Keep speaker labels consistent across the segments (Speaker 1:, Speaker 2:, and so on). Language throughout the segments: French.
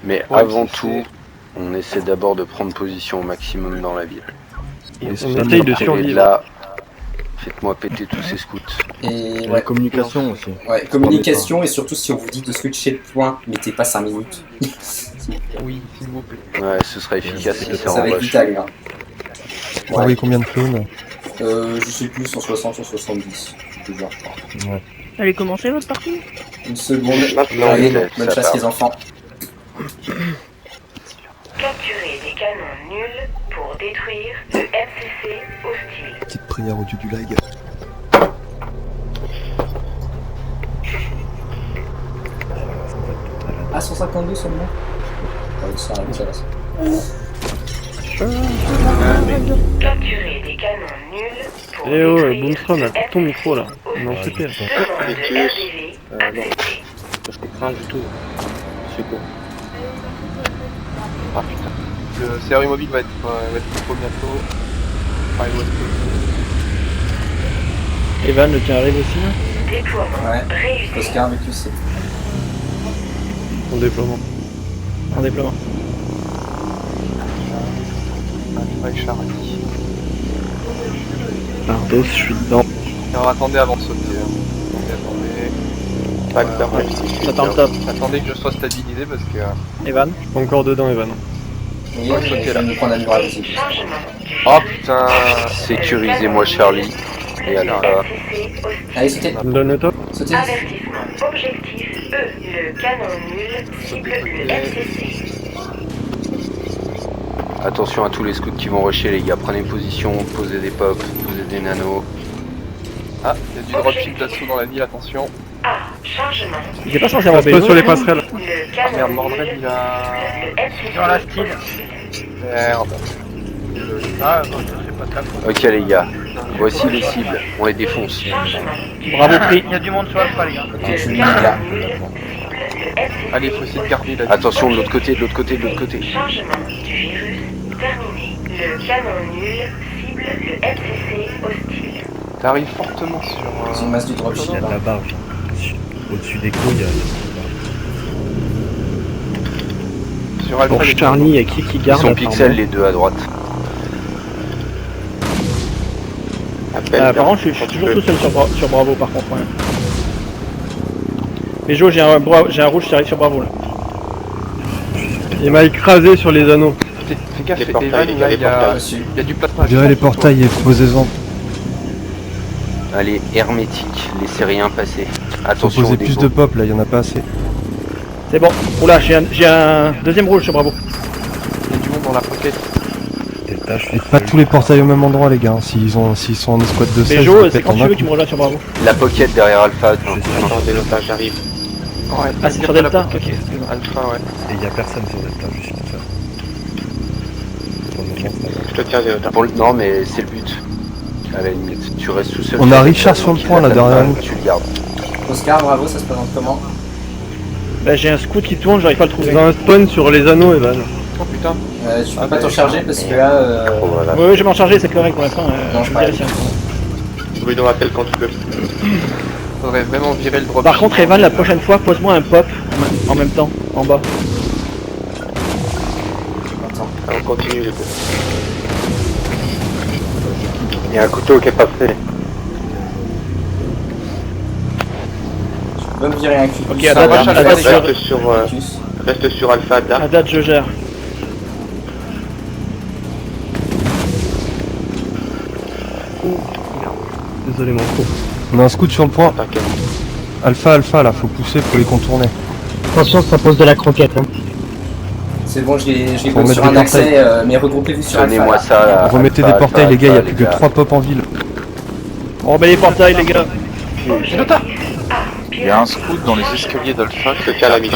Speaker 1: Mais avant tout, on essaie d'abord de prendre position au maximum dans la ville.
Speaker 2: Et on essaye de survivre.
Speaker 1: Là, faites-moi péter tous ces scouts.
Speaker 3: Et
Speaker 4: La communication aussi.
Speaker 3: Ouais, communication et surtout si on vous dit de switcher de point, mettez pas 5 minutes.
Speaker 2: Oui, s'il vous plaît.
Speaker 1: Ouais, ce sera efficace si c'est
Speaker 3: Ça
Speaker 1: en
Speaker 3: va être
Speaker 1: rush.
Speaker 3: vital là.
Speaker 5: Vous envoyez combien de clones?
Speaker 3: Je sais plus, 160, 170. Déjà.
Speaker 5: Ouais.
Speaker 6: Allez, commencez votre partie.
Speaker 3: Une seconde.
Speaker 1: Maintenant,
Speaker 3: Allez,
Speaker 1: peut-être,
Speaker 3: bonne
Speaker 1: ça
Speaker 3: chasse
Speaker 1: part.
Speaker 3: les enfants.
Speaker 7: Capturer des canons nuls pour détruire le MCC hostile.
Speaker 5: Petite prière au dieu du lag.
Speaker 3: Ah, 152 seulement. Ouais, ça arrive, ça va.
Speaker 7: Capturer des canons nuls pour
Speaker 2: Eh oh,
Speaker 7: détruire
Speaker 2: Boomstrom,
Speaker 7: le
Speaker 2: coupe ton micro là.
Speaker 7: MCC
Speaker 2: Non,
Speaker 7: hostile.
Speaker 2: c'est pire.
Speaker 7: Demande de RDV acceptée.
Speaker 4: Je comprends du tout. C'est quoi?
Speaker 8: Ah putain. Le CRU mobile va être trop bientôt. Enfin, il doit être-
Speaker 2: Evan, le tien arrive aussi là.
Speaker 7: Déploiement
Speaker 3: Ouais.
Speaker 7: réussi.
Speaker 3: Oscar avec lui, c'est.
Speaker 2: En déploiement. En déploiement.
Speaker 8: Alpha et Charlie.
Speaker 2: Ardos, je suis dedans.
Speaker 8: Alors attendez avant de sauter. Attendez.
Speaker 2: J'attends le top.
Speaker 8: Attendez que je sois stabilisé parce que...
Speaker 2: Evan. Encore dedans, Evan.
Speaker 3: Oui,
Speaker 8: Ouais,
Speaker 3: je
Speaker 8: sauter,
Speaker 3: vais
Speaker 8: là.
Speaker 3: me prendre la muraille aussi.
Speaker 7: Chargement du
Speaker 8: Oh putain.
Speaker 1: Sécurisez-moi Charlie et Alpha.
Speaker 7: MCC hostile.
Speaker 3: Allez, sautez.
Speaker 2: Donne le top.
Speaker 3: Sautez.
Speaker 7: Avertissement. Objectif E. Le canon nul cible le MCC.
Speaker 1: Attention à tous les scouts qui vont rusher les gars, prenez position, posez des pops, posez des nanos.
Speaker 8: Ah, il y a du dropship d'assaut dans la ville, attention.
Speaker 7: A. Chargement.
Speaker 2: Il est pas censé avoir
Speaker 9: Pas sur les passerelles.
Speaker 7: Le
Speaker 8: Ah
Speaker 7: canon
Speaker 8: merde,
Speaker 7: nul
Speaker 8: Mordred il a...
Speaker 7: cible le MCC
Speaker 8: Dans la
Speaker 7: hostile.
Speaker 8: Merde. Ah, non, je sais pas ça.
Speaker 1: Ok les gars, voici les cibles, on les défonce.
Speaker 7: Chargement.
Speaker 2: Bravo, Pri.
Speaker 8: Il y a du monde sur Alpha les gars.
Speaker 3: Ok, je suis là.
Speaker 8: Allez, faut essayer de garder la...
Speaker 1: Attention de l'autre côté, de l'autre côté, de l'autre côté.
Speaker 7: Chargement du virus terminé. Le canon nul cible le MCC hostile.
Speaker 8: T'arrives fortement sur...
Speaker 3: C'est une masse du dropship
Speaker 4: Il y a de
Speaker 3: là.
Speaker 4: la barre. Au-dessus des couilles, il y a...
Speaker 8: Sur Alpha.
Speaker 2: Pour
Speaker 8: il y a du
Speaker 2: Charlie, il y a qui
Speaker 1: Ils
Speaker 2: garde
Speaker 1: sont pixels les deux à droite.
Speaker 2: Par contre, je suis toujours tout seul sur Bravo par contre. Ouais. Mais Jo, j'ai un rouge qui arrive sur Bravo là.
Speaker 9: Il m'a écrasé sur les anneaux.
Speaker 8: Fais gaffe, Evan, là, il y a du plasma.
Speaker 5: Virez les portails et posez-en.
Speaker 1: Allez, hermétique, laissez rien passer.
Speaker 5: Faut
Speaker 1: Attention
Speaker 5: poser
Speaker 1: aux
Speaker 5: plus
Speaker 1: dépôts.
Speaker 5: de pop là, il y en a pas assez.
Speaker 2: C'est bon. Oula, j'ai un deuxième rouge sur Bravo.
Speaker 8: Il y a du monde dans la pocket.
Speaker 4: Des tâches.
Speaker 5: Et pas tous les portails au même endroit les gars, s'ils sont en escouade de 16,
Speaker 2: Mais
Speaker 5: ils
Speaker 2: Jo,
Speaker 5: le
Speaker 2: c'est
Speaker 5: pètent
Speaker 2: quand
Speaker 5: en
Speaker 2: tu
Speaker 5: un
Speaker 2: veux que tu
Speaker 5: coup.
Speaker 2: me rejoignes sur Bravo.
Speaker 1: La pocket derrière Alpha.
Speaker 4: Attendez, l'otage, j'arrive.
Speaker 8: Ouais,
Speaker 2: Ah, c'est sur Delta. Ok.
Speaker 8: Alpha, ouais.
Speaker 4: Et il y a personne sur Delta, je suis tout seul. Pour le moment, ça va.
Speaker 8: Je te tiens des notes.
Speaker 1: Non mais c'est le but. À la limite, tu restes tout seul.
Speaker 5: On a Richard sur le point, là, derrière nous.
Speaker 1: Tu le gardes.
Speaker 3: Oscar, bravo, ça se présente comment?
Speaker 2: Bah, j'ai un scout qui tourne, j'arrive pas à le trouver.
Speaker 9: Dans un spawn sur les anneaux, Evan.
Speaker 8: Oh putain.
Speaker 3: Tu peux pas t'en charger parce que là.
Speaker 1: Voilà.
Speaker 2: Oui, je vais m'en charger, c'est correct pour l'instant.
Speaker 3: Non,
Speaker 2: Je
Speaker 3: je
Speaker 2: me dirai si-
Speaker 8: Bruno appelle quand tu peux. Faudrait vraiment virer le drop.
Speaker 2: Par contre, Evan, la prochaine fois, pose-moi un pop en même temps, en bas.
Speaker 8: On continue les gars.
Speaker 1: Il y a un couteau qui est pas fait.
Speaker 3: Tu peux me virer un cul.
Speaker 2: Ok, à date,
Speaker 8: Reste sur Alpha,
Speaker 2: à date, je gère.
Speaker 9: Désolé mon coup.
Speaker 5: On a un scout sur le point. Alpha, Alpha là, faut pousser, faut les contourner.
Speaker 6: Attention, ça pose de la croquette. Hein.
Speaker 3: C'est bon, je les
Speaker 5: Faut
Speaker 3: pose
Speaker 5: mettre
Speaker 3: sur
Speaker 5: des
Speaker 3: un accès,
Speaker 5: portails.
Speaker 3: mais regroupez-vous sur Alpha.
Speaker 1: Donnez-moi
Speaker 3: là.
Speaker 1: ça là.
Speaker 5: Remettez des
Speaker 1: Alpha,
Speaker 5: portails
Speaker 1: Alpha,
Speaker 5: les gars, il y a
Speaker 1: Alpha,
Speaker 5: plus que
Speaker 1: les gars.
Speaker 5: 3 pop en ville.
Speaker 2: On remet les portails, les gars.
Speaker 10: Il y a un scout dans les escaliers d'Alpha qui tient la miche.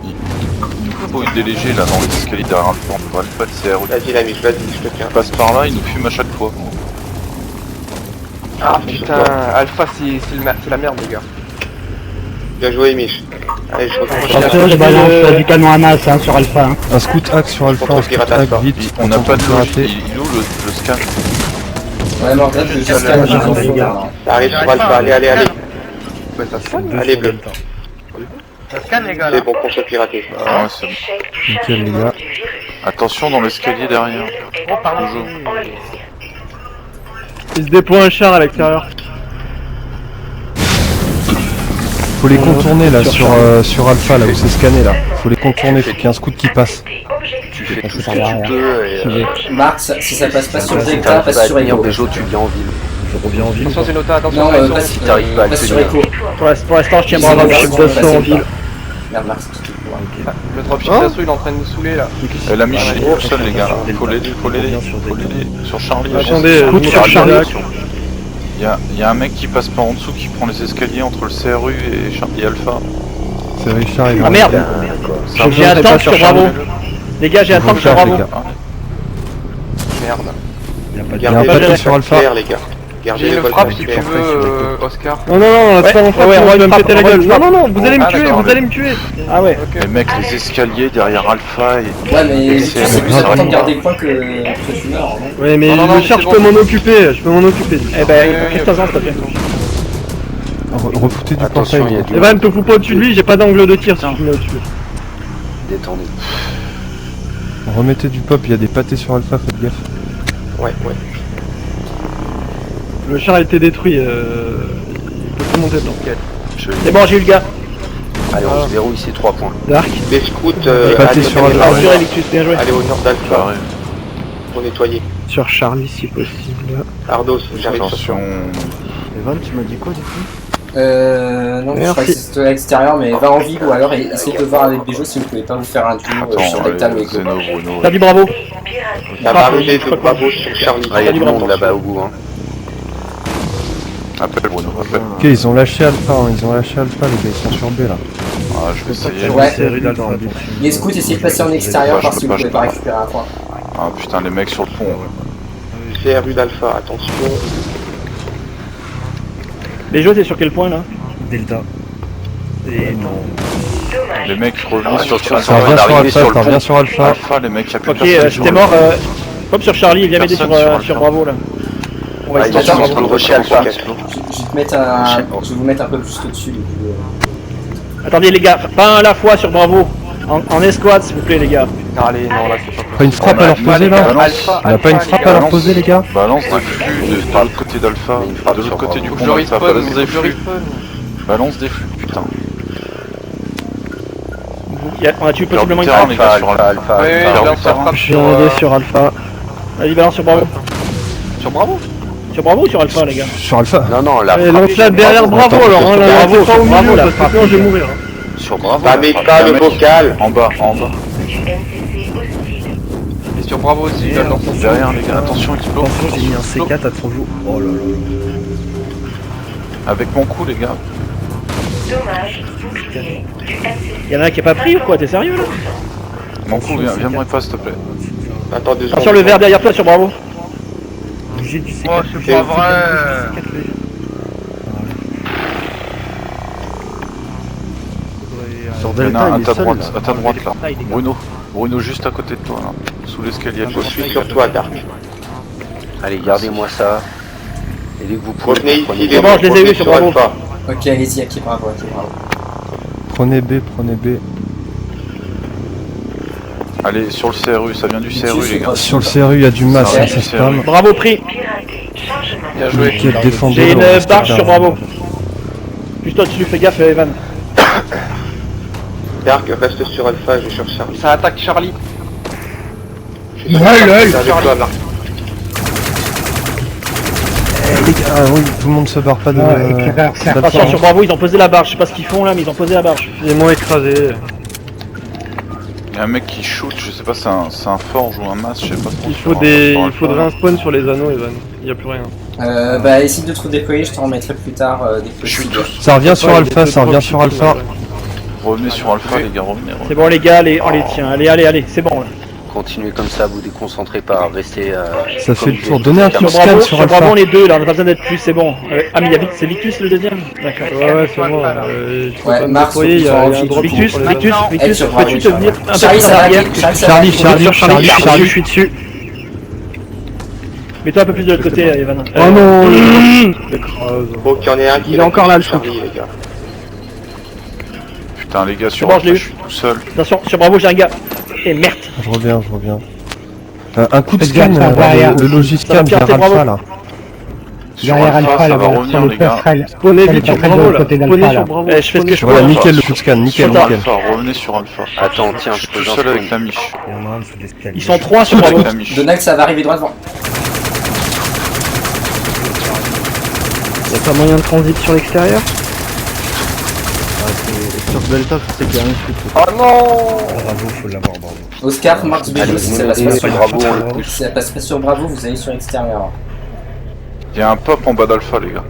Speaker 10: Il nous faut une délégée là dans les escaliers derrière Alpha. On devrait Alpha de CRO.
Speaker 8: Vas-y la miche, vas-y, je te tiens.
Speaker 10: Il passe par là, il nous fume à chaque fois.
Speaker 8: Ah putain, Alpha c'est la merde les gars. Bien joué Mich. Allez, je
Speaker 6: Attention, je balance du canon à masse hein, sur Alpha. Hein.
Speaker 5: Un scout hack sur Alpha, un scout hack vite.
Speaker 10: On n'a pas de logique.
Speaker 5: pirater.
Speaker 10: Il est où le scan?
Speaker 3: Ouais, Mordred, je juste scanne les infos là.
Speaker 8: Arrive sur Alpha, allez.
Speaker 4: Ouais, ça se
Speaker 8: Allez, bleu. Scan les gars là. C'est bon pour se pirater.
Speaker 10: Ah ouais, c'est bon.
Speaker 5: Nickel, les gars.
Speaker 10: Attention dans l'escalier derrière.
Speaker 8: Oh pardon.
Speaker 10: Toujours.
Speaker 9: Il se déploie un char à l'extérieur.
Speaker 5: Faut les contourner là sur Alpha, là où c'est scanné là. Faut les contourner, faut qu'il y ait un scout qui passe.
Speaker 1: Tu fais tout ce que tu peux et
Speaker 3: Mars, si ça passe pas sur
Speaker 1: si
Speaker 3: Delta,
Speaker 1: t'arrives
Speaker 3: passe
Speaker 1: pas à
Speaker 3: sur
Speaker 1: tenir
Speaker 3: Echo.
Speaker 1: Bejo, tu viens en ville.
Speaker 2: Je reviens en ville.
Speaker 8: Attention c'est nota, attention.
Speaker 3: Non,
Speaker 8: attention.
Speaker 3: passe,
Speaker 1: Si t'arrives pas à
Speaker 3: passe sur
Speaker 1: tenir.
Speaker 3: Echo.
Speaker 2: Pour l'instant, je tiens
Speaker 3: Ils ont
Speaker 2: Bravo.
Speaker 3: la
Speaker 2: Je suis
Speaker 3: version
Speaker 2: d'assaut en
Speaker 3: Delta.
Speaker 2: ville.
Speaker 3: Merde, Mars, tu te
Speaker 8: Le dropship d'assaut il est en train de nous saouler là.
Speaker 10: Elle a mis chez tout seul les gars. Faut l'aider. Sur Charlie.
Speaker 9: Attendez,
Speaker 5: Scout
Speaker 9: je
Speaker 5: sur
Speaker 9: monte
Speaker 5: Charlie.
Speaker 9: direct.
Speaker 10: Il y a un mec qui passe par en dessous qui prend les escaliers entre le CRU et Charlie Alpha.
Speaker 5: C'est Richard, il
Speaker 2: Ah merde.
Speaker 10: Ça
Speaker 2: J'ai
Speaker 10: va,
Speaker 2: un
Speaker 10: c'est
Speaker 2: tank
Speaker 10: pas
Speaker 2: sur Bravo. Les gars, j'ai un tank sur Bravo.
Speaker 8: Merde.
Speaker 5: Il y a un paquet sur Alpha.
Speaker 8: les gars. Gardez
Speaker 1: J'ai
Speaker 8: les
Speaker 1: une
Speaker 8: balles
Speaker 1: frappe
Speaker 8: de
Speaker 1: si tu
Speaker 8: fer.
Speaker 1: veux, Oscar.
Speaker 9: Non, non, non,
Speaker 2: Ouais,
Speaker 9: pas en frappe,
Speaker 2: ouais,
Speaker 9: tu vas me
Speaker 2: frappe,
Speaker 9: péter la
Speaker 2: frappe,
Speaker 9: gueule. Non,
Speaker 2: frappe.
Speaker 9: non, non, vous allez me
Speaker 1: Ah,
Speaker 9: tuer,
Speaker 1: d'accord,
Speaker 9: vous allez me tuer.
Speaker 2: Ah ouais.
Speaker 10: Les mecs, les escaliers derrière Alpha et...
Speaker 3: Ouais, mais
Speaker 10: C'est-
Speaker 3: c'est plus
Speaker 10: ça
Speaker 3: important de
Speaker 10: arrive.
Speaker 3: garder le point que tu meurs, non?
Speaker 9: Ouais, mais
Speaker 8: Non, non, non,
Speaker 9: le
Speaker 8: mais
Speaker 9: char,
Speaker 8: c'est
Speaker 9: je
Speaker 8: bon.
Speaker 9: peux m'en occuper, je peux m'en occuper.
Speaker 2: Eh ben, occupe-toi-en, s'il te plaît.
Speaker 5: Refoutez du
Speaker 1: Attention, il y a
Speaker 5: portail.
Speaker 1: du
Speaker 9: Evan, te fous pas au-dessus de lui, j'ai pas d'angle de tir si tu me mets au-dessus.
Speaker 1: Détendez.
Speaker 5: Remettez du pop, il y a des pâtés sur Alpha, faites gaffe.
Speaker 8: Ouais, ouais.
Speaker 9: Le char a été détruit, il peut plus monter dedans.
Speaker 2: C'est bon, j'ai eu le gars.
Speaker 1: Allez, on se verrouille ces 3 points.
Speaker 2: Dark.
Speaker 8: Les scouts,
Speaker 5: Pâté sur Alpha.
Speaker 2: Rassurez Victus, bien joué.
Speaker 8: allez au nord d'Alpha pour nettoyer.
Speaker 9: Sur Charlie si possible.
Speaker 8: Ardos, j'arrive sur
Speaker 10: Attention...
Speaker 6: Evan, tu m'as dit quoi du coup?
Speaker 3: Non, je crois que c'était à l'extérieur, mais va en ville ou alors essayez de voir avec Bejo si vous pouvez pas vous faire un duo sur
Speaker 10: Attends,
Speaker 3: Delta ou Echo.
Speaker 10: Zeno, Bruno...
Speaker 2: T'as du Bravo.
Speaker 8: La barricade de Bravo sur Charlie.
Speaker 1: Ah, il y a du monde là-bas au bout. Hein.
Speaker 10: Appelle Bruno, appelle.
Speaker 5: Ok, ils ont lâché Alpha, hein, ils ont lâché Alpha, les gars, ils sont sur B là.
Speaker 10: Ah, je vais essayer.
Speaker 3: Ouais.
Speaker 9: C'est rue d'Alpha.
Speaker 3: Les scouts, essayez de passer en extérieur
Speaker 10: Ouais,
Speaker 3: parce
Speaker 10: je
Speaker 3: que
Speaker 10: peux
Speaker 3: vous
Speaker 10: pas,
Speaker 3: pouvez
Speaker 10: je
Speaker 3: pas
Speaker 10: peux
Speaker 3: récupérer un point.
Speaker 10: Ah putain, les mecs sur le pont.
Speaker 8: C'est rue d'Alpha, attention.
Speaker 2: Les jeux, c'est sur quel point là?
Speaker 9: Delta. Et non.
Speaker 10: Les mecs revenus sur
Speaker 5: Ça revient sur Alpha, ça revient sur Alpha.
Speaker 10: Alpha, les mecs, y'a plus
Speaker 2: Ok,
Speaker 10: personne.
Speaker 2: j'étais mort. Hop sur Charlie, viens m'aider
Speaker 10: Personne
Speaker 2: sur
Speaker 10: sur
Speaker 2: Bravo là. On va
Speaker 1: Ah,
Speaker 2: essayer
Speaker 1: ils
Speaker 2: de
Speaker 1: sont
Speaker 2: faire
Speaker 1: en train de rusher Alpha.
Speaker 3: Je vais te mettre je vais vous mettre un peu plus au-dessus du coup.
Speaker 2: Attendez les gars, pas un à la fois sur Bravo. En escouade s'il vous plaît les gars.
Speaker 8: Allez, non, là c'est pas
Speaker 5: Pas une frappe à leur poser là?
Speaker 10: Balance,
Speaker 5: Il y a pas une frappe à leur poser les gars?
Speaker 10: balance des flux de l'autre côté d'Alpha, de l'autre côté du pont
Speaker 8: Je
Speaker 10: d'Alpha,
Speaker 8: respawn,
Speaker 10: balance des
Speaker 8: je
Speaker 10: flux.
Speaker 8: respawn.
Speaker 10: Balance des flux, putain.
Speaker 2: On a tué
Speaker 10: Leur
Speaker 2: possiblement une
Speaker 10: terrain,
Speaker 2: frappe.
Speaker 10: les gars, sur
Speaker 1: Alpha,
Speaker 10: Alpha.
Speaker 1: Alpha.
Speaker 8: Ouais, ouais,
Speaker 10: Leur
Speaker 8: balance la
Speaker 10: terrain.
Speaker 8: frappe
Speaker 9: Je suis en aidé sur Alpha.
Speaker 2: Vas-y balance sur Bravo.
Speaker 8: Sur Bravo.
Speaker 2: Sur Bravo ou sur Alpha les gars?
Speaker 5: Sur Alpha?
Speaker 1: Non, non, la
Speaker 9: Et
Speaker 1: frappe
Speaker 9: lance-la derrière Bravo
Speaker 5: Attends,
Speaker 9: alors, hein, là,
Speaker 2: Bravo,
Speaker 9: c'est pas au
Speaker 2: Bravo,
Speaker 9: milieu
Speaker 2: la
Speaker 9: parce que
Speaker 2: frappe.
Speaker 9: sinon je vais mourir.
Speaker 1: sur Bravo.
Speaker 8: Bah, mais pas le vocal.
Speaker 10: En bas, en bas.
Speaker 7: NCC hostile.
Speaker 8: Et sur Bravo aussi, il va dans son
Speaker 10: Derrière, les gars, attention, explose.
Speaker 9: J'ai mis un C4 à 30 jours. Oh là là.
Speaker 10: Avec mon coup, les gars.
Speaker 7: Dommage, bouclier du NCC.
Speaker 2: Y'en a un qui a pas pris ou quoi? T'es sérieux là?
Speaker 10: Mon coup, viens me pas, s'il te plaît.
Speaker 8: Attends 2 secondes.
Speaker 2: Attention le verre derrière toi sur Bravo.
Speaker 9: J'ai du C4.
Speaker 8: Oh, c'est pas vrai.
Speaker 9: Sur
Speaker 10: Il y en a un
Speaker 9: Delta,
Speaker 10: à
Speaker 9: il
Speaker 10: ta
Speaker 9: est seul
Speaker 10: droite,
Speaker 9: là.
Speaker 10: à ta droite là. Bruno juste à côté de toi là. Sous l'escalier.
Speaker 8: Je suis sur toi, Dark.
Speaker 1: Allez, gardez-moi ça. Et dès que vous pouvez,
Speaker 8: Revenez
Speaker 1: vous prenez
Speaker 8: ici,
Speaker 1: des
Speaker 2: bon, je les ai
Speaker 8: revenez
Speaker 2: vus sur Bravo.
Speaker 8: Alpha.
Speaker 3: Ok, allez-y, ok, bravo, ok, bravo.
Speaker 5: Prenez B, prenez B.
Speaker 10: Allez, sur le CRU, ça vient du CRU, les gars.
Speaker 5: Sur le CRU, il y a du masse,
Speaker 10: Ouais,
Speaker 5: hein, c'est spam.
Speaker 2: Bravo pris.
Speaker 7: Piraté. Chargement.
Speaker 8: Bien joué.
Speaker 5: Nickel, défendez.
Speaker 2: J'ai
Speaker 5: on
Speaker 2: une
Speaker 5: reste
Speaker 2: barge
Speaker 5: là.
Speaker 2: sur Bravo. Juste au-dessus, fais gaffe Evan.
Speaker 8: Dark, reste sur Alpha, je cherche Charlie.
Speaker 6: Ça attaque Charlie.
Speaker 8: Je suis sur Charlie, avec toi, Dark.
Speaker 5: Les gars, ah oui, tout le monde se barre pas de...
Speaker 2: Attention sur Bravo, ils ont posé la barge. Je sais pas ce qu'ils font là, mais ils ont posé la barge.
Speaker 9: Ils m'ont écrasé.
Speaker 10: Il y a un mec qui shoot, je sais pas, c'est un forge ou un masque, je sais pas trop.
Speaker 9: Il faudrait un spawn sur les anneaux, Evan. Il y a plus rien.
Speaker 3: Bah, essaye de te déployer, je t'en remettrai plus tard dès que possible.
Speaker 5: Ça revient sur Alpha, ça revient sur Alpha.
Speaker 10: Revenez sur Alpha, les gars, revenez.
Speaker 2: C'est bon les gars, on les tient. Allez, c'est bon là.
Speaker 1: Continuez comme ça, vous déconcentrez pas, restez...
Speaker 5: Ça fait
Speaker 1: comme
Speaker 5: le
Speaker 1: des-
Speaker 5: tour. Donnez un
Speaker 1: des
Speaker 5: coup de
Speaker 2: Sur
Speaker 5: scan
Speaker 2: Bravo,
Speaker 5: sur
Speaker 2: sur Bravo
Speaker 5: Alpha.
Speaker 2: on est deux là, on a pas besoin d'être plus, c'est bon. Ah mais c'est Victus le deuxième? D'accord.
Speaker 9: Ouais, c'est moi. Il faut
Speaker 3: Ouais,
Speaker 9: pas me
Speaker 3: Mars,
Speaker 9: déployer, il y a
Speaker 3: faut
Speaker 9: un
Speaker 3: qu'il
Speaker 9: drop
Speaker 2: Victus,
Speaker 9: sur les
Speaker 2: Victus,
Speaker 9: anneaux.
Speaker 2: Victus,
Speaker 3: sur
Speaker 2: peux-tu te
Speaker 3: Bravo,
Speaker 2: venir un peu
Speaker 3: Charlie,
Speaker 2: plus en
Speaker 3: ça va
Speaker 2: arrière?
Speaker 3: aller,
Speaker 5: Charlie,
Speaker 9: Je suis dessus.
Speaker 2: Mets-toi un peu plus de l'autre côté Evan.
Speaker 9: Oh non,
Speaker 8: Bon, qu'il y en ait un qui
Speaker 9: Il est encore là, le
Speaker 8: Charlie, les gars.
Speaker 10: Putain, les gars, sur
Speaker 2: bon,
Speaker 10: Alpha,
Speaker 2: je l'ai
Speaker 10: je suis tout seul.
Speaker 2: Attention, sur Bravo, j'ai un gars. Et merde.
Speaker 5: Je reviens. Un coup de
Speaker 11: Faites gaffe,
Speaker 5: scan,
Speaker 11: ça va derrière.
Speaker 5: le logiscan
Speaker 2: Ça va,
Speaker 5: vers
Speaker 2: bravo.
Speaker 5: Alpha là.
Speaker 10: Sur
Speaker 11: Derrière
Speaker 10: Alpha,
Speaker 11: Alpha,
Speaker 10: ça
Speaker 11: là,
Speaker 10: va
Speaker 11: sur
Speaker 10: revenir,
Speaker 11: le
Speaker 10: les gars.
Speaker 11: passerelle.
Speaker 9: Spawnez
Speaker 11: Ça
Speaker 9: vite sur
Speaker 11: va
Speaker 9: Bravo
Speaker 11: de
Speaker 9: là.
Speaker 11: côté d'Alpha,
Speaker 9: Spawnez
Speaker 11: là.
Speaker 9: sur Bravo.
Speaker 2: Je fais ce que je
Speaker 5: Voilà,
Speaker 2: peux.
Speaker 5: nickel le coup de scan, nickel.
Speaker 10: Sur Alpha, revenez sur Alpha.
Speaker 1: Attends, tiens,
Speaker 10: Je
Speaker 1: je
Speaker 10: suis
Speaker 1: peux
Speaker 10: tout
Speaker 1: d'un
Speaker 10: seul avec
Speaker 1: spawn.
Speaker 10: la miche.
Speaker 4: Il y en a un dessous de l'escalier.
Speaker 2: Ils sont 3 sur
Speaker 10: Avec
Speaker 2: Bravo.
Speaker 10: la miche.
Speaker 3: Donald, ça va arriver droit devant.
Speaker 6: Y'a pas moyen de transit sur l'extérieur?
Speaker 9: Sur Delta, je sais qu'il y a un scout.
Speaker 4: Bravo, faut l'avoir, bravo.
Speaker 3: Oscar, Max,
Speaker 1: Allez,
Speaker 3: Béjo, si ça
Speaker 1: vous
Speaker 3: passe
Speaker 1: montez
Speaker 3: pas
Speaker 1: sur
Speaker 3: sur
Speaker 1: Bravo, on le pousse.
Speaker 3: Si ça passe pas sur Bravo, vous allez sur l'extérieur.
Speaker 10: Il y a un pop en bas d'Alpha, les gars.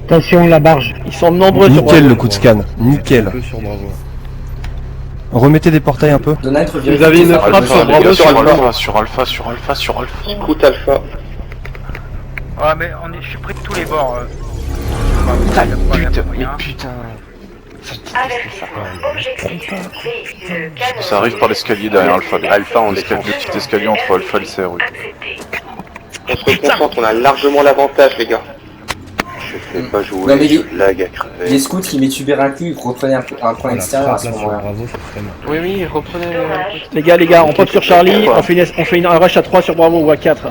Speaker 11: Attention, la barge.
Speaker 2: Ils sont nombreux sur
Speaker 5: Nickel
Speaker 2: Bravo.
Speaker 5: le coup de scan,
Speaker 4: Un
Speaker 5: nickel.
Speaker 4: peu sur Bravo.
Speaker 5: Remettez des portails un peu.
Speaker 3: Donald, reviens.
Speaker 9: Vous avez une frappe
Speaker 10: Alpha,
Speaker 9: sur
Speaker 10: les
Speaker 9: Bravo,
Speaker 10: gars,
Speaker 9: sur
Speaker 10: sur
Speaker 9: Alpha.
Speaker 10: Alpha, sur Alpha, sur Alpha, sur Alpha.
Speaker 8: Scout Alpha.
Speaker 12: Ouais, mais je suis pris de tous les bords.
Speaker 1: Putain, mais putain.
Speaker 7: Avertissement. Objectif B. Le canon
Speaker 10: Ça arrive par l'escalier derrière Alpha. Les gars.
Speaker 1: Alpha, on
Speaker 10: Le
Speaker 1: défend.
Speaker 10: petit escalier entre Alpha et le CRU.
Speaker 7: accepté.
Speaker 8: On se reconcentre, on a largement l'avantage, les gars.
Speaker 1: Je fais pas
Speaker 3: Non,
Speaker 1: jouer,
Speaker 3: mais
Speaker 1: je lag à crever.
Speaker 3: Les scouts qui mettent Uber inclus, reprenez un point
Speaker 4: Voilà,
Speaker 3: extérieur à ce
Speaker 4: frappe là sur
Speaker 3: moment-là.
Speaker 4: Bravo, c'est très mal.
Speaker 8: Oui, oui, reprenez.
Speaker 2: Les gars, on pop sur Charlie, on fait une rush à 3 sur Bravo ou à 4.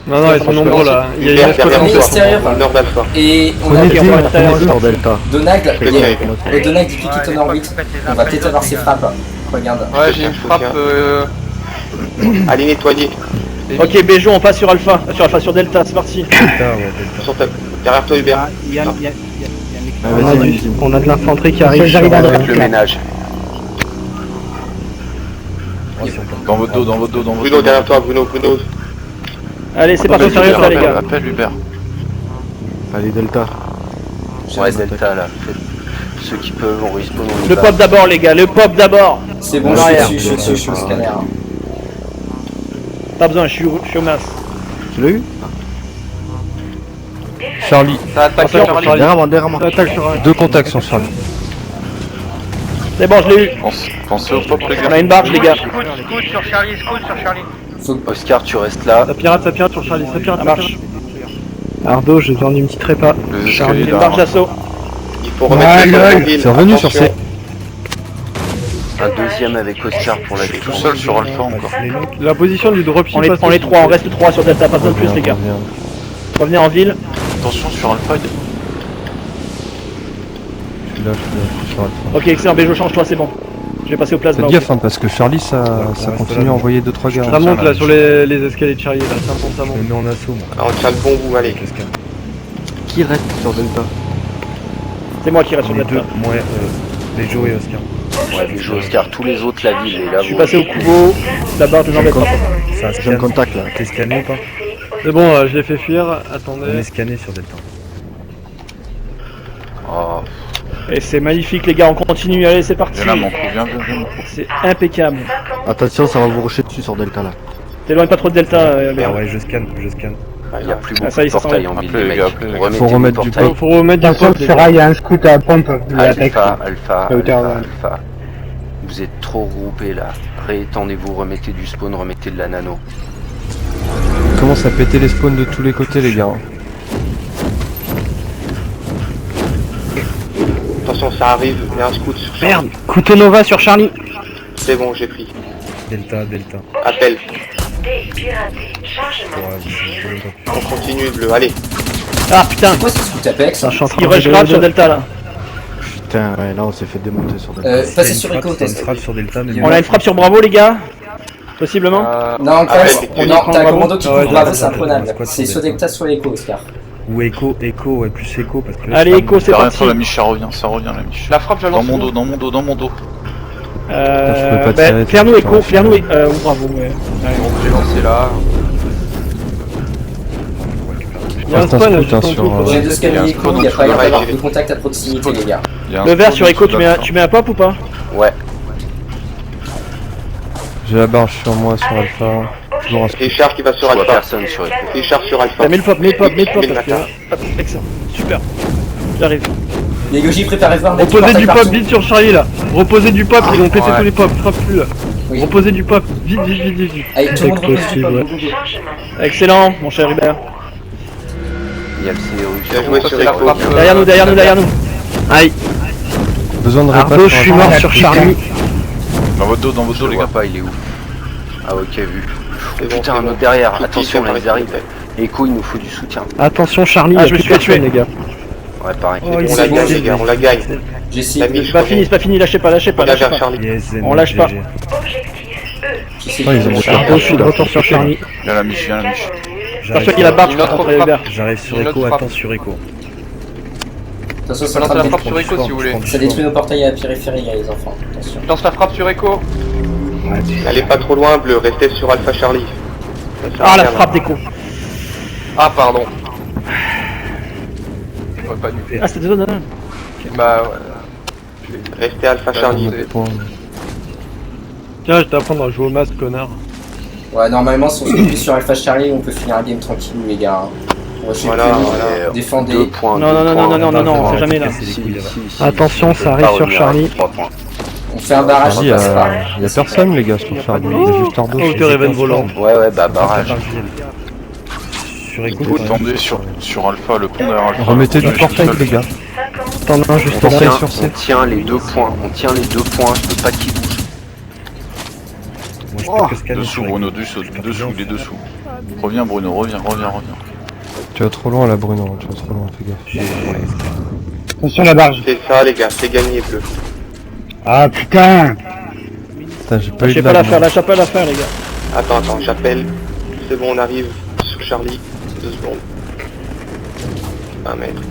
Speaker 9: Non, non, ils sont nombreux là. Il y a une
Speaker 8: Derrière
Speaker 9: escouade en
Speaker 3: Prenez
Speaker 8: toi,
Speaker 3: extérieur.
Speaker 8: au nord d'Alpha.
Speaker 3: Et on a
Speaker 5: Prenez
Speaker 2: on va
Speaker 5: des
Speaker 2: rester à
Speaker 6: Sur Delta.
Speaker 3: Donald,
Speaker 8: Ok.
Speaker 3: Donald, il pique ton orbite. On va peut-être avoir ses frappes. Regarde.
Speaker 8: Ouais, j'ai une frappe. Allez, nettoyer.
Speaker 2: Ok, Béjo, on passe sur Alpha. Sur Delta, c'est parti.
Speaker 4: Delta, ouais, Delta.
Speaker 8: Sur ta... Derrière toi, Hubert.
Speaker 6: On a de l'infanterie qui arrive.
Speaker 11: J'arrive à
Speaker 1: Faites le ménage.
Speaker 10: Dans votre dos, dans votre dos, dans votre
Speaker 8: Bruno,
Speaker 10: dos.
Speaker 8: derrière toi, Bruno.
Speaker 2: Allez, c'est parti sur Delta, les gars.
Speaker 10: Appelle Hubert.
Speaker 6: Allez, Delta.
Speaker 1: Ouais, Delta là. Faites- Ceux qui peuvent, on respawn, on y
Speaker 2: Le
Speaker 1: va.
Speaker 2: pop d'abord, les gars, le pop d'abord.
Speaker 3: C'est bon,
Speaker 2: En
Speaker 3: je
Speaker 2: arrière.
Speaker 3: suis au scanner.
Speaker 2: Pas besoin, je suis au masse.
Speaker 6: Tu l'as eu?
Speaker 5: Charlie,
Speaker 8: Ça attaque
Speaker 2: Attention,
Speaker 8: Charlie.
Speaker 6: Derrière moi.
Speaker 9: Attaque sur un.
Speaker 5: deux contacts sur Charlie.
Speaker 2: C'est bon, je l'ai eu.
Speaker 10: Pensez au pop, les
Speaker 2: On a
Speaker 10: gars.
Speaker 2: une barge, les gars.
Speaker 12: Scout sur Charlie, scout sur Charlie.
Speaker 1: Oscar, tu restes là.
Speaker 9: Ça pirate sur Charlie, ça pirate,
Speaker 2: Ça marche.
Speaker 6: Ardo, j'ai besoin d'une petite répa.
Speaker 10: Les
Speaker 2: Il
Speaker 10: escaliers
Speaker 2: y a une barge
Speaker 10: derrière.
Speaker 2: d'assaut.
Speaker 8: Il faut remettre les
Speaker 5: gueule.
Speaker 8: en ville.
Speaker 5: C'est revenu sur
Speaker 8: Attention.
Speaker 5: C.
Speaker 1: Un deuxième avec Oscar pour la
Speaker 10: Je suis tout
Speaker 1: défense.
Speaker 10: seul sur Alpha encore.
Speaker 9: La position du dropship.
Speaker 2: On est 3, on reste 3 sur Delta, pas besoin de plus, les gars. Revenez en ville.
Speaker 10: Attention sur Alpha.
Speaker 5: Je suis là, sur Alpha.
Speaker 2: Ok, excellent, Béjo, change-toi, c'est bon. Je vais passer au plasma.
Speaker 5: Faites gaffe hein, parce que Charlie ça continue à envoyer 2-3 gars.
Speaker 9: Ça monte là sur les escaliers de Charlie, là, ça
Speaker 4: Je
Speaker 9: monte.
Speaker 4: me mets en assaut, moi.
Speaker 8: Ah, on tient le bon bout, allez.
Speaker 4: Avec le scan.
Speaker 6: Qui reste sur Delta?
Speaker 2: C'est moi qui reste sur
Speaker 4: Les deux,
Speaker 2: Delta.
Speaker 4: moi, Béjo et Oscar.
Speaker 1: Ouais, les jeux Oscar, tous les autres, la ville est là.
Speaker 2: Je suis passé au Kubo. La barge de embête pas.
Speaker 4: Ça
Speaker 6: J'ai un
Speaker 4: scanne.
Speaker 6: contact là.
Speaker 4: T'es scanné ou pas?
Speaker 9: C'est bon, je l'ai fait fuir,
Speaker 4: On est
Speaker 9: attendez.
Speaker 4: scanné sur Delta.
Speaker 1: Oh,
Speaker 2: Et c'est magnifique, les gars, on continue. Allez, c'est parti.
Speaker 10: Viens là, mon coup, viens.
Speaker 2: C'est impeccable.
Speaker 6: Attention, ça va vous rusher dessus sur Delta là.
Speaker 2: T'éloigne pas trop de Delta,
Speaker 4: Ah
Speaker 2: merde.
Speaker 4: ouais, je scanne.
Speaker 1: il n'y a plus
Speaker 2: Ah,
Speaker 1: beaucoup
Speaker 2: ça y est,
Speaker 1: de
Speaker 2: ça s'en
Speaker 1: portails
Speaker 2: va.
Speaker 1: en ville,
Speaker 10: Appelez
Speaker 1: les
Speaker 10: les gars,
Speaker 1: mecs.
Speaker 10: appelez les gars.
Speaker 1: Remettez
Speaker 5: Faut
Speaker 1: des
Speaker 5: remettre du
Speaker 1: portails.
Speaker 2: Faut remettre du
Speaker 11: Attention,
Speaker 2: pop, les
Speaker 11: sur
Speaker 2: gars.
Speaker 11: A, il y a un scout à pompe. La tech.
Speaker 1: Alpha.
Speaker 11: hauteur,
Speaker 1: Vous êtes trop groupés là. Réétendez-vous, remettez du spawn, remettez de la nano.
Speaker 5: On commence à péter les spawns de tous les côtés les gars.
Speaker 8: Attention, ça arrive. Il y a un scout sur Charlie.
Speaker 6: Merde! Couteau Nova sur Charlie!
Speaker 8: C'est bon, j'ai pris.
Speaker 4: Delta.
Speaker 8: Appel.
Speaker 7: D piraté. Chargement.
Speaker 4: Ouais,
Speaker 8: On continue bleu. Allez.
Speaker 2: Ah putain,
Speaker 3: Quoi, c'est Scout Apex?
Speaker 6: Ça, je suis en train
Speaker 2: il
Speaker 6: de
Speaker 2: rush grave sur
Speaker 6: regarder.
Speaker 2: Delta là.
Speaker 6: Putain, ouais, là on s'est fait démonter sur Delta.
Speaker 3: Passez sur Echo,
Speaker 4: Une
Speaker 3: test.
Speaker 4: frappe sur Delta, mais
Speaker 2: On a une frappe sur Bravo, les gars. Possiblement.
Speaker 3: Non,
Speaker 8: Appel.
Speaker 3: t'as un commando qui
Speaker 4: Ah
Speaker 3: couvre
Speaker 4: ouais,
Speaker 3: Bravo,
Speaker 4: j'ai
Speaker 3: c'est
Speaker 4: un
Speaker 3: imprenable.
Speaker 4: squad
Speaker 3: C'est
Speaker 4: sur
Speaker 3: soit
Speaker 4: Delta.
Speaker 3: Delta, soit Echo, Oscar.
Speaker 4: Ou Echo, ouais, plus Echo parce que là,
Speaker 2: Allez,
Speaker 4: c'est
Speaker 2: Echo, c'est
Speaker 10: Derrière
Speaker 2: parti.
Speaker 10: toi, la miche, ça revient, la miche.
Speaker 8: La frappe, je la
Speaker 10: Dans
Speaker 8: lance.
Speaker 10: mon dos, dans mon dos, dans mon dos.
Speaker 5: je peux pas tirer,
Speaker 2: Flairnou,
Speaker 5: ça
Speaker 2: Echo,
Speaker 5: va.
Speaker 2: Flairnou, Bravo, ouais.
Speaker 8: Donc j'ai lancé là.
Speaker 2: Il y a un
Speaker 5: Reste un
Speaker 2: spawn,
Speaker 5: scout,
Speaker 2: juste
Speaker 5: hein,
Speaker 2: en dessous,
Speaker 5: sur,
Speaker 2: faudrait-
Speaker 3: J'ai deux scanners Echo, il n'y a pas l'air d'avoir de contact à proximité, les gars.
Speaker 10: Il y a un
Speaker 2: Le vert
Speaker 10: spawn
Speaker 2: sur Echo,
Speaker 10: au-dessus
Speaker 2: tu mets un pop ou pas?
Speaker 1: Ouais,
Speaker 5: J'ai la barge sur moi sur Alpha. Toujours un scout.
Speaker 8: Richard qui va sur
Speaker 1: je vois
Speaker 8: Alpha.
Speaker 1: personne sur Echo.
Speaker 8: Richard sur Alpha.
Speaker 2: Mets le pop,
Speaker 8: Mets
Speaker 2: parce
Speaker 8: le
Speaker 2: que...
Speaker 8: matin.
Speaker 2: Hop, excellent, super. J'arrive.
Speaker 3: Les Yoshi, préparez-vous à remettre
Speaker 9: Reposez du pop
Speaker 3: partout.
Speaker 9: vite sur Charlie là. Reposez du pop, ils ont pété
Speaker 8: ouais.
Speaker 9: tous les pops, frappe plus là.
Speaker 3: Oui.
Speaker 9: Reposez du pop, vite.
Speaker 3: Allez, tout le monde repose du
Speaker 6: possible,
Speaker 3: pop.
Speaker 6: ouais.
Speaker 3: go, go, go.
Speaker 7: Chargement.
Speaker 2: Excellent, mon cher Hubert.
Speaker 1: Il y a le CRU.
Speaker 8: Bien joué sur
Speaker 1: la
Speaker 8: Echo.
Speaker 1: frappe.
Speaker 2: Derrière nous. Aïe.
Speaker 5: Besoin de réparation.
Speaker 6: Ardo, je suis mort sur Charlie.
Speaker 10: Dans votre dos,
Speaker 1: Je le
Speaker 10: les
Speaker 1: vois
Speaker 10: gars.
Speaker 1: pas, il est où? Ah ok, vu.
Speaker 8: C'est bon,
Speaker 1: Putain,
Speaker 8: c'est
Speaker 1: un
Speaker 8: bon.
Speaker 1: autre derrière,
Speaker 8: Tout
Speaker 1: attention
Speaker 8: petit,
Speaker 1: là, ils arrivent. Echo, il nous faut du soutien.
Speaker 6: Attention Charlie,
Speaker 2: Ah,
Speaker 6: il
Speaker 2: je
Speaker 6: y a
Speaker 2: me
Speaker 6: plus
Speaker 2: suis fait tuer.
Speaker 6: personne les gars.
Speaker 1: Ouais, pareil.
Speaker 3: Oh,
Speaker 8: On
Speaker 3: c'est
Speaker 8: la
Speaker 3: bon,
Speaker 8: gagne,
Speaker 3: j'ai-
Speaker 8: les gars, on la gagne.
Speaker 3: J'ai essayé
Speaker 8: La
Speaker 3: de...
Speaker 8: mise,
Speaker 2: C'est pas fini, c'est pas fini, lâchez pas, lâchez pas,
Speaker 8: Regarde
Speaker 2: lâchez
Speaker 8: vers
Speaker 2: pas.
Speaker 8: Charlie.
Speaker 2: On lâche pas.
Speaker 7: Objectif E.
Speaker 3: j'ai essayé
Speaker 5: Ouais, ils
Speaker 3: de-
Speaker 5: ont monté
Speaker 6: Ardo, je suis de retour sur Charlie.
Speaker 10: Viens la miche, viens la miche.
Speaker 7: Canon nul.
Speaker 2: Parce qu'il a barre, je
Speaker 12: Une autre
Speaker 2: contre
Speaker 12: frappe.
Speaker 2: Hubert.
Speaker 9: J'arrive sur
Speaker 12: Une
Speaker 9: Echo,
Speaker 12: autre frappe.
Speaker 9: attends sur Echo.
Speaker 3: De toute façon, c'est
Speaker 12: Je
Speaker 3: en
Speaker 12: lance
Speaker 3: train
Speaker 12: la
Speaker 3: de
Speaker 12: frappe sur Echo si vous voulez.
Speaker 3: Ça détruit nos portails à la périphérie, les enfants. Attention.
Speaker 12: Je lance la frappe sur Echo.
Speaker 8: Elle est pas trop loin, bleu, restez sur Alpha Charlie. Ça sert à
Speaker 2: Ah, la
Speaker 8: rien,
Speaker 2: frappe des cons.
Speaker 12: Ah, pardon. Ouais, pas du
Speaker 2: Ah, c'était zone.
Speaker 12: Bah, ouais.
Speaker 8: là. Restez Alpha Charlie.
Speaker 9: Tiens, je t'apprends à jouer au masque, connard.
Speaker 3: Ouais, normalement, si on se focus sur Alpha Charlie, on peut finir la game tranquille, les gars. On va
Speaker 8: Voilà, voilà.
Speaker 3: défendre.
Speaker 1: 2 points.
Speaker 2: Non, non, non, non, non, non, non, c'est jamais là.
Speaker 6: Attention, ça arrive sur Charlie.
Speaker 1: 3 points.
Speaker 3: On fait un barrage,
Speaker 5: Charlie,
Speaker 3: on passe pas.
Speaker 5: y a personne les gars sur Charlie. Il y a juste Ardo.
Speaker 9: Oh, t'es Raven volant.
Speaker 1: Ouais, ouais, bah barrage.
Speaker 9: Sur Echo,
Speaker 10: Vous tendez sur Alpha, le pont derrière Alpha.
Speaker 5: Remettez du portail les gars.
Speaker 7: 50.
Speaker 6: T'en as un juste
Speaker 1: On
Speaker 6: là.
Speaker 5: Portail
Speaker 1: tient,
Speaker 5: sur C.
Speaker 1: on tient les 2 points. On tient les 2 points. Je veux pas qu'il bouge.
Speaker 9: moi je peux que scanner
Speaker 10: Dessous
Speaker 9: sur
Speaker 10: Bruno,
Speaker 9: Echo.
Speaker 10: dessous, les dessous. Reviens Bruno, reviens.
Speaker 5: Tu vas trop loin là Bruno, tu vas trop loin, fais gaffe.
Speaker 11: Attention la barge.
Speaker 8: C'est ça, les gars, c'est gagné, bleu.
Speaker 11: Ah putain.
Speaker 5: Putain, j'ai pas eu
Speaker 2: Lâchez
Speaker 5: de
Speaker 2: pas
Speaker 5: lag.
Speaker 2: l'affaire, lâchez pas l'affaire, les gars.
Speaker 8: Attends, j'appelle. C'est bon, on arrive sur Charlie. 2 secondes. 1 mètre.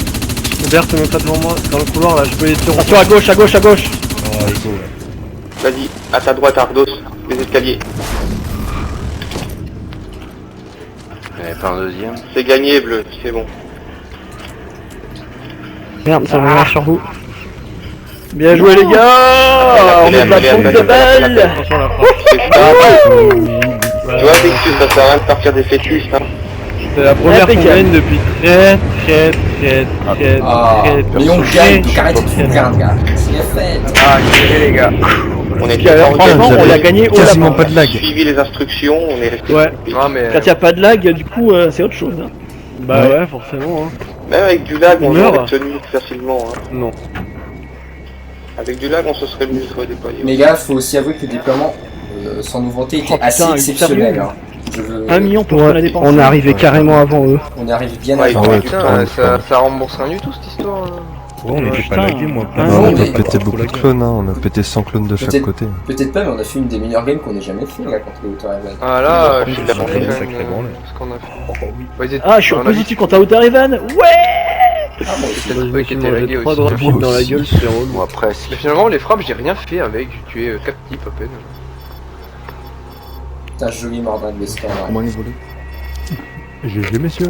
Speaker 9: Hubert, te mets pas devant moi, dans le couloir là, je peux les tirer.
Speaker 2: Attention à gauche, à gauche, à gauche.
Speaker 9: Oh, Echo, ouais.
Speaker 8: Vas-y, à ta droite, Ardos, les escaliers.
Speaker 1: Il n'y en avait pas un deuxième.
Speaker 8: C'est gagné, bleu, c'est bon.
Speaker 6: Merde, ça va sur vous.
Speaker 2: Bien joué, les gars. On met de la pompe de balle.
Speaker 9: Attention à la frappe.
Speaker 8: C'est ça. Tu vois, Victus, ça sert à rien de partir des fœtus, hein.
Speaker 9: C'est la première qu'on
Speaker 2: Impeccable.
Speaker 9: gagne depuis très
Speaker 3: Ah, mais on gagne, donc arrêtez de
Speaker 9: très
Speaker 3: vous perdre, gars. C'est la fête.
Speaker 12: Ah, désolé, les gars.
Speaker 8: On est
Speaker 2: Puis alors,
Speaker 8: bien
Speaker 2: franchement,
Speaker 8: organisé.
Speaker 2: on l'a gagné au
Speaker 5: Quasiment
Speaker 2: lapin.
Speaker 5: pas de lag.
Speaker 8: Suivi les instructions, on est resté.
Speaker 2: Ouais.
Speaker 12: Non, mais.
Speaker 2: Quand y a pas de lag, du coup, c'est autre chose. Hein.
Speaker 9: Bah ouais, forcément. Hein.
Speaker 8: Même avec du lag, on
Speaker 9: On meurt.
Speaker 8: aurait tenu facilement. Hein.
Speaker 9: Non.
Speaker 8: Avec du lag, on se serait mieux redéployé.
Speaker 3: Mais gars, faut aussi avouer que le déploiement, sans nous vanter, était
Speaker 2: Oh, putain,
Speaker 3: assez
Speaker 2: sérieux
Speaker 3: exceptionnel. Hein. Je veux...
Speaker 2: 1 million pour ce qu'on a
Speaker 6: Ouais,
Speaker 2: dépensé.
Speaker 6: on est arrivé carrément avant eux.
Speaker 3: On y arrive bien
Speaker 8: Ouais,
Speaker 3: avant.
Speaker 8: ouais,
Speaker 12: Putain, ça rembourse rien du tout cette histoire. Là.
Speaker 9: Ouais, on était
Speaker 2: putain.
Speaker 9: pas lagué, moi.
Speaker 2: Ah,
Speaker 5: Non, on
Speaker 3: non,
Speaker 5: a
Speaker 3: mais-
Speaker 5: pété beaucoup de clones, hein. On a pété 100 clones de chaque
Speaker 3: Peut-être-
Speaker 5: côté.
Speaker 3: Peut-être pas, mais on a fait une des meilleures games qu'on ait jamais fait, là, contre les Outer Heaven.
Speaker 12: Ah là, je
Speaker 8: Ils
Speaker 12: suis
Speaker 8: ont
Speaker 12: d'accord
Speaker 8: fait
Speaker 12: quand
Speaker 9: une
Speaker 12: même,
Speaker 9: sacrée branlée.
Speaker 12: ce qu'on a fait. Ouais, ils étaient-
Speaker 2: Ah, je suis en
Speaker 12: on a vu
Speaker 2: positif contre Outer Heaven. Ouais.
Speaker 3: Ah, moi aussi.
Speaker 12: peut-être
Speaker 9: Je
Speaker 12: eux
Speaker 9: me
Speaker 12: qui
Speaker 9: suis
Speaker 12: étaient
Speaker 9: mangé
Speaker 12: lagués
Speaker 9: 3
Speaker 12: aussi.
Speaker 9: dropships dans la gueule, c'est relou.
Speaker 1: Moi presque.
Speaker 12: Mais finalement, les frappes, j'ai rien fait avec. J'ai tué 4 types à peine.
Speaker 3: Putain, joli Mordin de Western.
Speaker 5: GG messieurs.